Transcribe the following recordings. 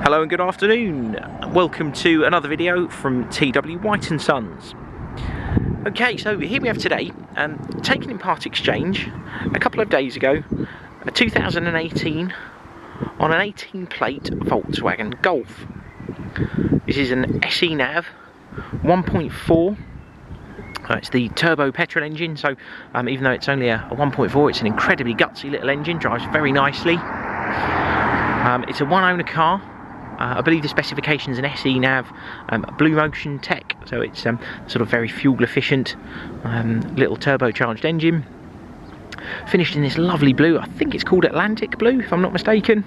Hello and good afternoon. Welcome to another video from T.W White Sons. Okay, so here we have today, taken in part exchange a couple of days ago, a 2018 on an 18 plate Volkswagen Golf. This is an SE Nav 1.4. It's the turbo petrol engine, so even though it's only a 1.4, it's an incredibly gutsy little engine, drives very nicely. It's a one owner car. I believe the specification is an SE Nav Blue Motion tech, so it's sort of very fuel efficient little turbocharged engine. Finished in this lovely blue, I think it's called Atlantic blue if I'm not mistaken,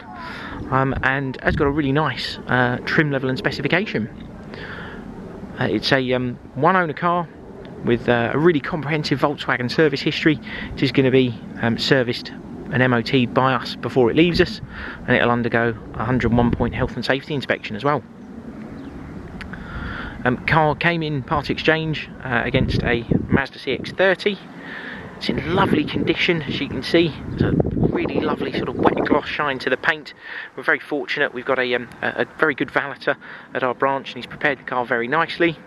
and has got a really nice trim level and specification. It's a one owner car with a really comprehensive Volkswagen service history. It is going to be serviced and MOT by us before it leaves us, and it'll undergo a 101 point health and safety inspection as well. Car came in part exchange against a Mazda CX-30. It's in lovely condition, as you can see. There's a really lovely sort of wet gloss shine to the paint. We're very fortunate, we've got a very good valeter at our branch, and he's prepared the car very nicely.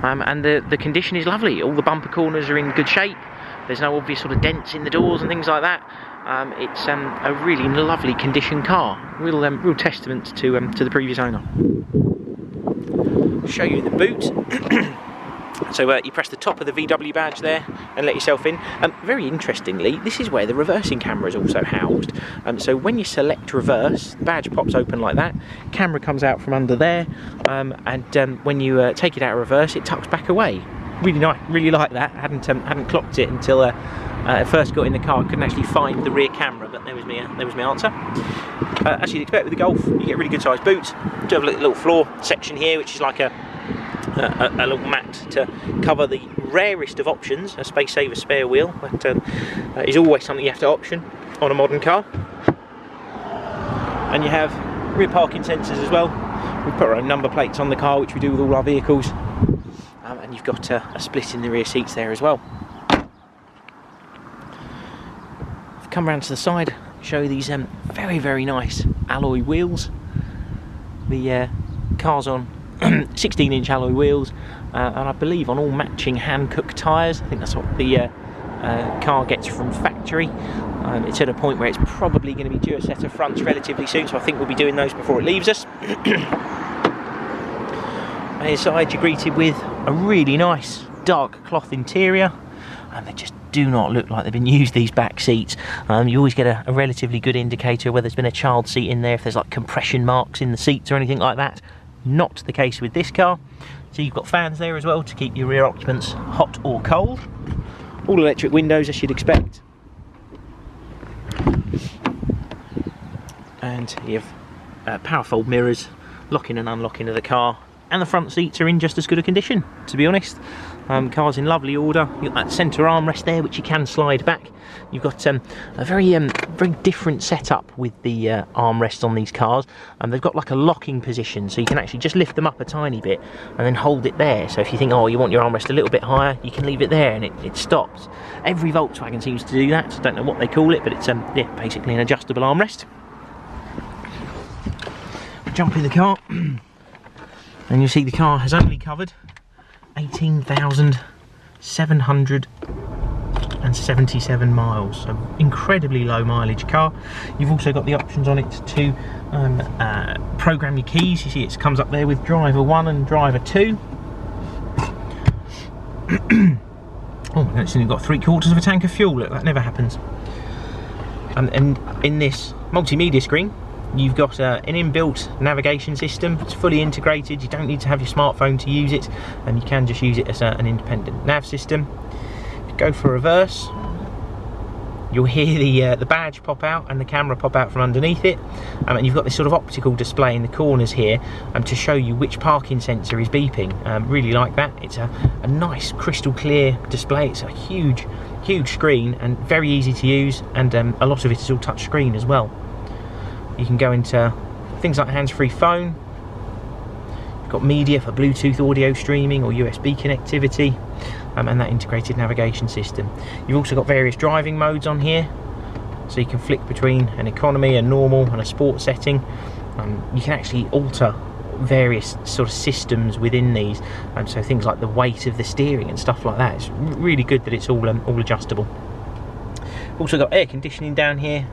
And the condition is lovely. All the bumper corners are in good shape. There's no obvious sort of dents in the doors and things like that. It's a really lovely condition car. Real testament to the previous owner. I'll show you the boot. So you press the top of the VW badge there and let yourself in. Very interestingly, this is where the reversing camera is also housed. So when you select reverse, the badge pops open like that, camera comes out from under there, and when you take it out of reverse, it tucks back away. Really nice, really like that. Hadn't clocked it until I first got in the car. I couldn't actually find the rear camera, but there was my answer. As you'd expect with the Golf, you get really good sized boots. You do have a little floor section here, which is like a little mat to cover the rarest of options, a space saver spare wheel, but that is always something you have to option on a modern car. And you have rear parking sensors as well. We put our own number plates on the car, which we do with all our vehicles. And you've got a split in the rear seats there as well. I've come round to the side, show you these very nice alloy wheels. The car's on 16-inch alloy wheels, and I believe on all matching Hankook tyres. I think that's what the car gets from factory. It's at a point where it's probably going to be due a set of fronts relatively soon, so I think we'll be doing those before it leaves us. And inside you're greeted with a really nice dark cloth interior, and they just do not look like they've been used, these back seats. You always get a relatively good indicator whether there's been a child seat in there, if there's like compression marks in the seats or anything like that. Not the case with this car. So you've got fans there as well to keep your rear occupants hot or cold. All electric windows, as you'd expect. And you have power fold mirrors, locking and unlocking of the car. And the front seats are in just as good a condition, to be honest. Car's in lovely order. You've got that centre armrest there, which you can slide back. You've got a very different setup with the armrests on these cars. They've got like a locking position, so you can actually just lift them up a tiny bit and then hold it there. So if you think, oh, you want your armrest a little bit higher, you can leave it there and it stops. Every Volkswagen seems to do that. I don't know what they call it, but it's yeah, basically an adjustable armrest. Jump in the car. And you see the car has only covered 18,777 miles, so incredibly low mileage car. You've also got the options on it to program your keys. You see it comes up there with driver 1 and driver 2. Oh, it's only got 3/4 of a tank of fuel. Look, that never happens. And in this multimedia screen, you've got an inbuilt navigation system. It's fully integrated. You don't need to have your smartphone to use it, and you can just use it as an independent nav system. If you go for reverse, you'll hear the badge pop out and the camera pop out from underneath it, and you've got this sort of optical display in the corners here to show you which parking sensor is beeping. Really like that. It's a nice crystal clear display. It's a huge screen and very easy to use, and a lot of it is all touch screen as well. You can go into things like hands-free phone. You've got media for Bluetooth audio streaming or USB connectivity, and that integrated navigation system. You've also got various driving modes on here, so you can flick between an economy, a normal and a sport setting. You can actually alter various sort of systems within these, so things like the weight of the steering and stuff like that. It's really good that it's all adjustable. Also got air conditioning down here,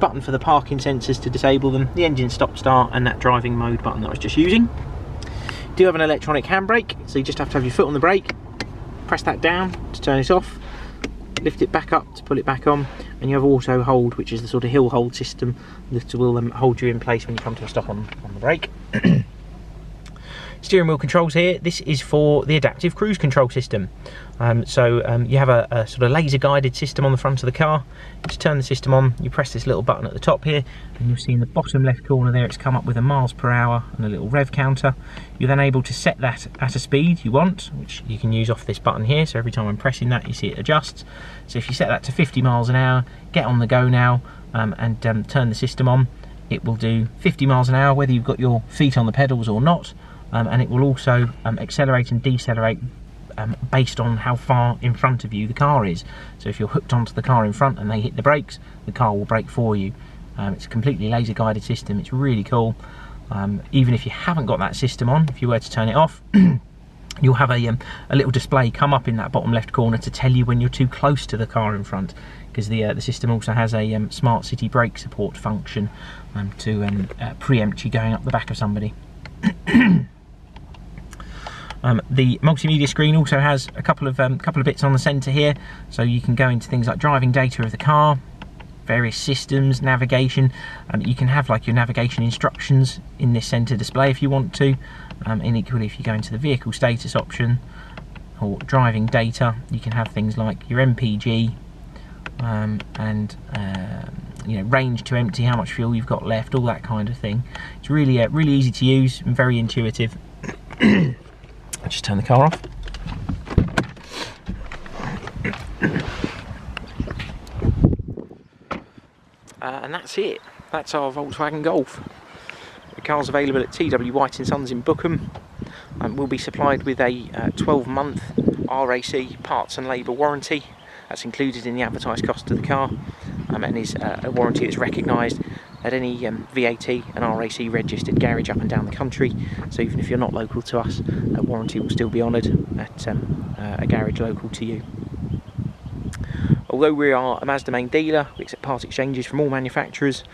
button for the parking sensors to disable them, the engine stop start, and that driving mode button that I was just using. Do have an electronic handbrake, so you just have to have your foot on the brake, press that down to turn it off, lift it back up to pull it back on, and you have auto hold, which is the sort of hill hold system that will hold you in place when you come to a stop on the brake. Steering wheel controls here. This is for the adaptive cruise control system. You have a sort of laser guided system on the front of the car. To turn the system on, you press this little button at the top here, and you'll see in the bottom left corner there it's come up with a miles per hour and a little rev counter. You're then able to set that at a speed you want, which you can use off this button here. So every time I'm pressing that, you see it adjusts. So if you set that to 50 miles an hour, get on the go now, and turn the system on, it will do 50 miles an hour whether you've got your feet on the pedals or not. And it will also accelerate and decelerate based on how far in front of you the car is. So if you're hooked onto the car in front and they hit the brakes, the car will brake for you. It's a completely laser guided system. It's really cool. Even if you haven't got that system on, if you were to turn it off, you'll have a little display come up in that bottom left corner to tell you when you're too close to the car in front, because the system also has a smart city brake support function to preempt you going up the back of somebody. The multimedia screen also has a couple of bits on the centre here, so you can go into things like driving data of the car, various systems, navigation. You can have like your navigation instructions in this centre display if you want to, and equally if you go into the vehicle status option or driving data, you can have things like your MPG and you know, range to empty, how much fuel you've got left, all that kind of thing. It's really really easy to use and very intuitive. I'll just turn the car off. And that's it. That's our Volkswagen Golf. The car's available at T.W White Sons in Bookham, and will be supplied with a 12-month RAC parts and labour warranty. That's included in the advertised cost of the car, and is a warranty that's recognised at any VAT and RAC registered garage up and down the country. So even if you're not local to us, a warranty will still be honoured at a garage local to you. Although we are a Mazda main dealer, we accept part exchanges from all manufacturers,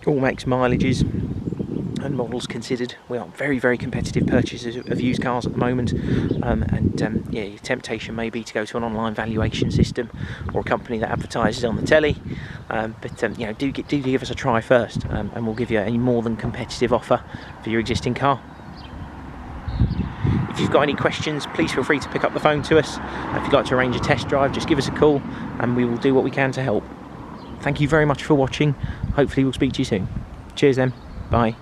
all makes, mileages and models considered. We are very very competitive purchasers of used cars at the moment, yeah, your temptation may be to go to an online valuation system or a company that advertises on the telly, but you know, do give us a try first, and we'll give you a more than competitive offer for your existing car. If you've got any questions, please feel free to pick up the phone to us. If you'd like to arrange a test drive, just give us a call and we will do what we can to help. Thank you very much for watching. Hopefully we'll speak to you soon. Cheers then. Bye.